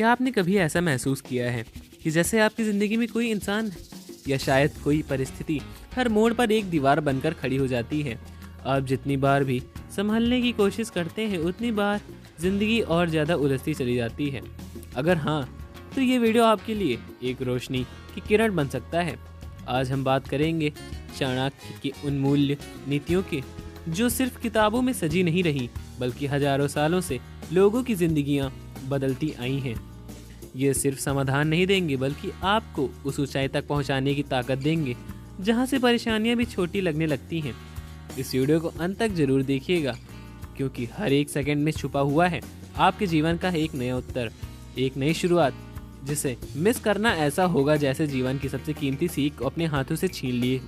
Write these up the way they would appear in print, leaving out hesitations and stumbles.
क्या आपने कभी ऐसा महसूस किया है कि जैसे आपकी ज़िंदगी में कोई इंसान या शायद कोई परिस्थिति हर मोड़ पर एक दीवार बनकर खड़ी हो जाती है? आप जितनी बार भी संभलने की कोशिश करते हैं उतनी बार ज़िंदगी और ज़्यादा उलझती चली जाती है। अगर हाँ, तो ये वीडियो आपके लिए एक रोशनी की किरण बन सकता है। आज हम बात करेंगे चाणक्य की उन मूल्य नीतियों की जो सिर्फ किताबों में सजी नहीं रही बल्कि हजारों सालों से लोगों की जिंदगियां बदलती आई हैं। ये सिर्फ समाधान नहीं देंगे बल्कि आपको उस ऊंचाई तक पहुंचाने की ताकत देंगे जहां से परेशानियां भी छोटी लगने लगती हैं। इस वीडियो को अंत तक जरूर देखिएगा क्योंकि हर एक सेकंड में छुपा हुआ है आपके जीवन का एक नया उत्तर, एक नई शुरुआत जिसे मिस करना ऐसा होगा जैसे जीवन की सबसे कीमती सीख अपने हाथों से छीन लिए।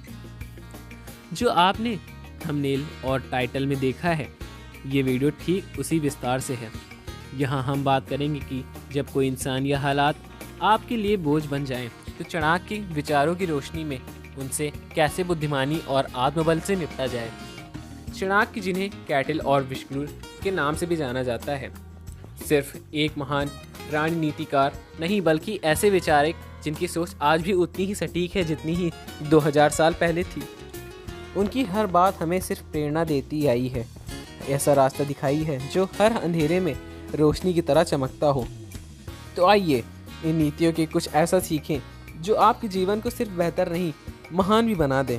जो आपने थंबनेल और टाइटल में देखा है, ये वीडियो ठीक उसी विस्तार से है। यहाँ हम बात करेंगे कि जब कोई इंसान या हालात आपके लिए बोझ बन जाएं, तो चाणक्य के विचारों की रोशनी में उनसे कैसे बुद्धिमानी और आत्मबल से निपटा जाए। चाणक्य, जिन्हें कैटल और विष्णु के नाम से भी जाना जाता है, सिर्फ एक महान रणनीतिकार नहीं बल्कि ऐसे विचारक जिनकी सोच आज भी उतनी ही सटीक है जितनी ही 2000 साल पहले थी। उनकी हर बात हमें सिर्फ प्रेरणा देती आई है, ऐसा रास्ता दिखाई है जो हर अंधेरे में रोशनी की तरह चमकता हो। तो आइए इन नीतियों के कुछ ऐसा सीखें जो आपके जीवन को सिर्फ बेहतर नहीं महान भी बना दें।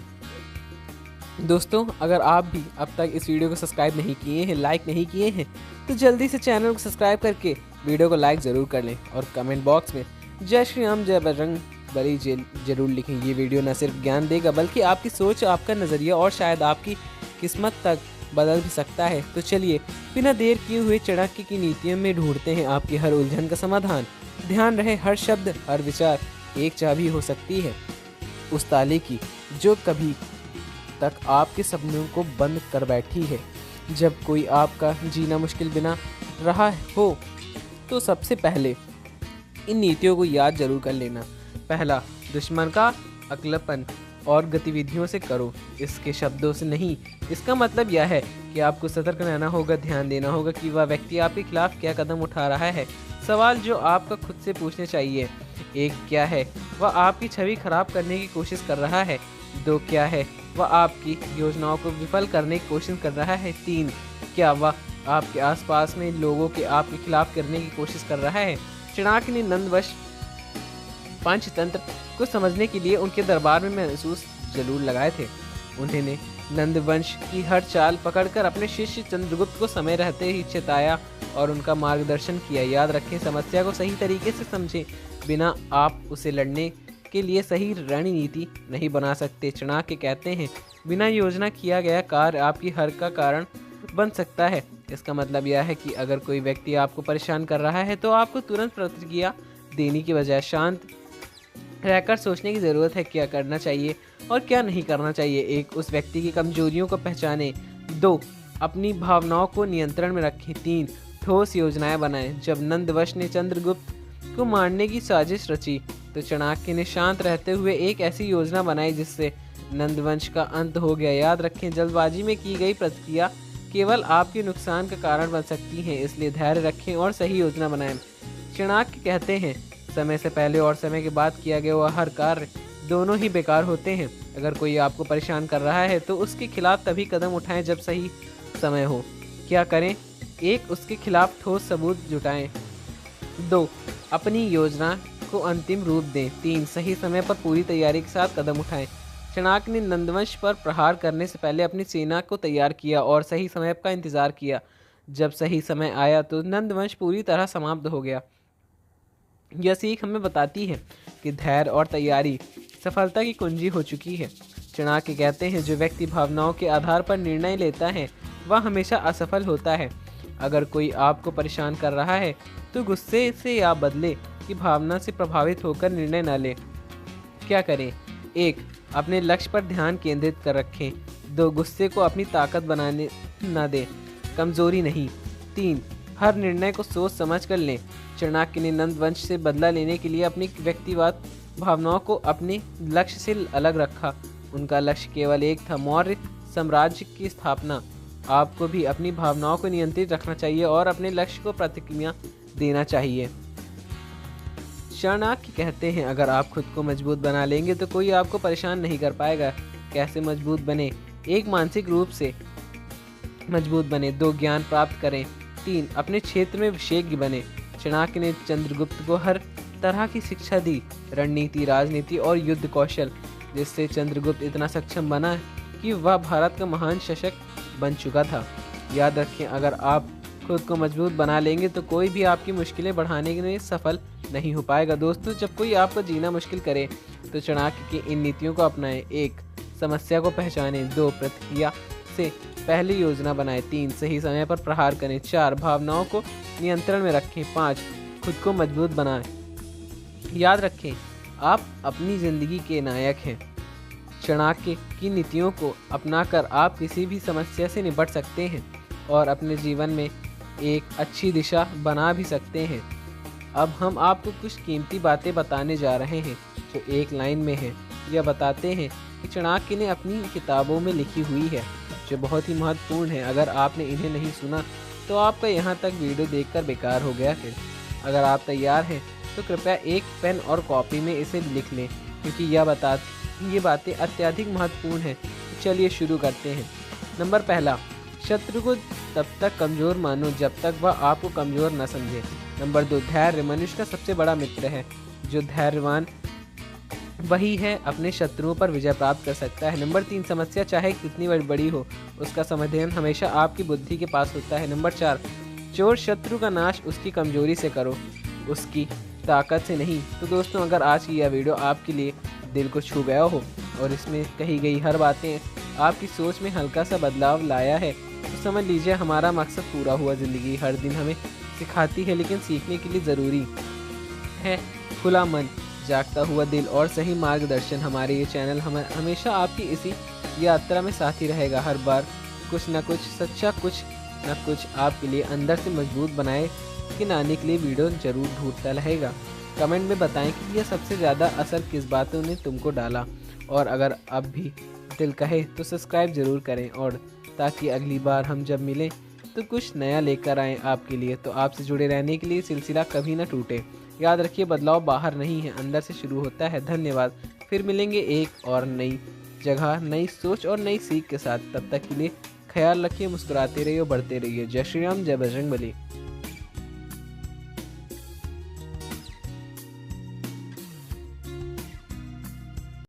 दोस्तों, अगर आप भी अब तक इस वीडियो को सब्सक्राइब नहीं किए हैं, लाइक नहीं किए हैं, तो जल्दी से चैनल को सब्सक्राइब करके वीडियो को लाइक ज़रूर कर लें और कमेंट बॉक्स में जय श्री राम जय बजरंग बली जरूर लिखें। ये वीडियो न सिर्फ ज्ञान देगा बल्कि आपकी सोच, आपका नज़रिया और शायद आपकी किस्मत तक बदल भी सकता है। तो चलिए बिना देर किए हुए चाणक्य की नीतियों में ढूंढते हैं आपकी हर उलझन का समाधान। ध्यान रहे, हर शब्द, हर विचार एक चाबी हो सकती है उस ताले की जो कभी तक आपके सपनों को बंद कर बैठी है। जब कोई आपका जीना मुश्किल बिना रहा हो तो सबसे पहले इन नीतियों को याद जरूर कर लेना। पहला, दुश्मन का अक्लपन और गतिविधियों से करो, इसके शब्दों से नहीं। इसका मतलब यह है कि आपको सतर्क रहना होगा, ध्यान देना होगा कि वह व्यक्ति आपके खिलाफ क्या कदम उठा रहा है। सवाल जो आपका खुद से पूछने चाहिए, एक, क्या है वह आपकी छवि खराब करने की कोशिश कर रहा है? दो, क्या है वह आपकी योजनाओं को विफल करने की कोशिश कर रहा है? तीन, क्या वह आपके आसपास में लोगों के आपके खिलाफ करने की कोशिश कर रहा है? चाणक्य ने नंदवंश पंचतंत्र को समझने के लिए उनके दरबार में महसूस जरूर लगाए थे। उन्होंने नंदवंश की हर चाल पकड़कर अपने शिष्य चंद्रगुप्त को समय रहते ही चेताया और उनका मार्गदर्शन किया। याद रखें, समस्या को सही तरीके से समझें, बिना आप उसे लड़ने के लिए सही रणनीति नहीं बना सकते। चाणक्य कहते हैं, बिना योजना किया गया कार्य आपकी हार का कारण बन सकता है। इसका मतलब यह है कि अगर कोई व्यक्ति आपको परेशान कर रहा है तो आपको तुरंत प्रतिक्रिया देने की बजाय शांत रहकर सोचने की ज़रूरत है, क्या करना चाहिए और क्या नहीं करना चाहिए। एक, उस व्यक्ति की कमजोरियों को पहचानें। दो, अपनी भावनाओं को नियंत्रण में रखें। तीन, ठोस योजनाएं बनाएं। जब नंदवंश ने चंद्रगुप्त को मारने की साजिश रची तो चाणक्य ने शांत रहते हुए एक ऐसी योजना बनाई जिससे नंदवंश का अंत हो गया। याद रखें, जल्दबाजी में की गई प्रतिक्रिया केवल आपके नुकसान का कारण बन सकती है, इसलिए धैर्य रखें और सही योजना बनाएं। चाणक्य कहते हैं, समय से पहले और समय के बाद किया गया हुआ हर कार्य दोनों ही बेकार होते हैं। अगर कोई आपको परेशान कर रहा है तो उसके खिलाफ तभी कदम उठाएं जब सही समय हो। क्या करें? एक, उसके खिलाफ ठोस सबूत जुटाएं। दो, अपनी योजना को अंतिम रूप दें। तीन, सही समय पर पूरी तैयारी के साथ कदम उठाएं। चाणक्य ने नंदवंश पर प्रहार करने से पहले अपनी सेना को तैयार किया और सही समय का इंतजार किया। जब सही समय आया तो नंदवंश पूरी तरह समाप्त हो गया। यह सीख हमें बताती है कि धैर्य और तैयारी सफलता की कुंजी हो चुकी है। चाणक्य कहते हैं, जो व्यक्ति भावनाओं के आधार पर निर्णय लेता है वह हमेशा असफल होता है। अगर कोई आपको परेशान कर रहा है तो गुस्से से या बदले की भावना से प्रभावित होकर निर्णय न लें। क्या करें? एक, अपने लक्ष्य पर ध्यान केंद्रित कर रखें। दो, गुस्से को अपनी ताकत बनाने न दें, कमजोरी नहीं। तीन, हर निर्णय को सोच समझ कर लें। चाणक्य ने नंदवंश से बदला लेने के लिए अपनी व्यक्तिगत भावनाओं को अपने लक्ष्य से अलग रखा। उनका लक्ष्य केवल एक था, मौर्य साम्राज्य की स्थापना। आपको भी अपनी भावनाओं को नियंत्रित रखना चाहिए और अपने लक्ष्य को प्रतिक्रिया देना चाहिए। चाणक्य कहते हैं, अगर आप खुद को मजबूत बना लेंगे तो कोई आपको परेशान नहीं कर पाएगा। कैसे मजबूत बने? 1. मानसिक रूप से मजबूत बने। 2. ज्ञान प्राप्त करें। 3. अपने क्षेत्र में विशेषज्ञ बने। चाणक्य ने चंद्रगुप्त को हर तरह की शिक्षा दी, रणनीति, राजनीति और युद्ध कौशल, जिससे चंद्रगुप्त इतना सक्षम बना कि वह भारत का महान शासक बन चुका था। याद रखें, अगर आप खुद को मजबूत बना लेंगे तो कोई भी आपकी मुश्किलें बढ़ाने में सफल नहीं हो पाएगा। दोस्तों, जब कोई आपको जीना मुश्किल करे तो चाणक्य की इन नीतियों को अपनाएं। 1. समस्या को पहचानें। 2. प्रतिक्रिया से पहले योजना बनाएं। 3. सही समय पर प्रहार करें। 4. भावनाओं को नियंत्रण में रखें। 5. खुद को मजबूत बनाएं। याद रखें, आप अपनी जिंदगी के नायक हैं। चाणक्य की नीतियों को अपनाकर आप किसी भी समस्या से निपट सकते हैं और अपने जीवन में एक अच्छी दिशा बना भी सकते हैं। अब हम आपको कुछ कीमती बातें बताने जा रहे हैं जो एक लाइन में हैं। यह बताते हैं कि चाणक्य ने अपनी किताबों में लिखी हुई है, जो बहुत ही महत्वपूर्ण है। अगर आपने इन्हें नहीं सुना तो आपका यहाँ तक वीडियो देखकर बेकार हो गया है। अगर आप तैयार हैं तो कृपया एक पेन और कॉपी में इसे लिख लें, क्योंकि ये बातें अत्यधिक महत्वपूर्ण हैं। चलिए शुरू करते हैं। नंबर 1, शत्रु को तब तक कमज़ोर मानो जब तक वह आपको कमज़ोर न समझे। नंबर 2, धैर्य मनुष्य का सबसे बड़ा मित्र है। जो धैर्यवान वही है अपने शत्रुओं पर विजय प्राप्त कर सकता है। नंबर 3, समस्या चाहे कितनी बड़ी हो, उसका समाधान हमेशा आपकी बुद्धि के पास होता है। नंबर 4, चोर शत्रु का नाश उसकी कमजोरी से करो, उसकी ताकत से नहीं। तो दोस्तों, अगर आज की यह वीडियो आपके लिए दिल को छू गया हो और इसमें कही गई हर बातें आपकी सोच में हल्का सा बदलाव लाया है, तो समझ लीजिए हमारा मकसद पूरा हुआ। ज़िंदगी हर दिन हमें सिखाती है, लेकिन सीखने के लिए ज़रूरी है खुला मन, जागता हुआ दिल और सही मार्गदर्शन। हमारे ये चैनल हमेशा आपकी इसी यात्रा में साथी रहेगा। हर बार कुछ न कुछ सच्चा, कुछ न कुछ आपके लिए अंदर से मजबूत बनाए कि लाने के लिए वीडियो जरूर ढूंढता रहेगा। कमेंट में बताएं कि यह सबसे ज़्यादा असर किस बातों ने तुमको डाला, और अगर अब भी दिल कहे तो सब्सक्राइब ज़रूर करें, और ताकि अगली बार हम जब मिलें तो कुछ नया लेकर आएँ आपके लिए। तो आपसे जुड़े रहने के लिए सिलसिला कभी ना टूटे। याद रखिए, बदलाव बाहर नहीं है, अंदर से शुरू होता है। धन्यवाद। फिर मिलेंगे एक और नई जगह, नई सोच और नई सीख के साथ। तब तक के लिए ख्याल रखिए, मुस्कुराते रहिए, बढ़ते रहिए। जय श्री राम, जय बजरंग बली।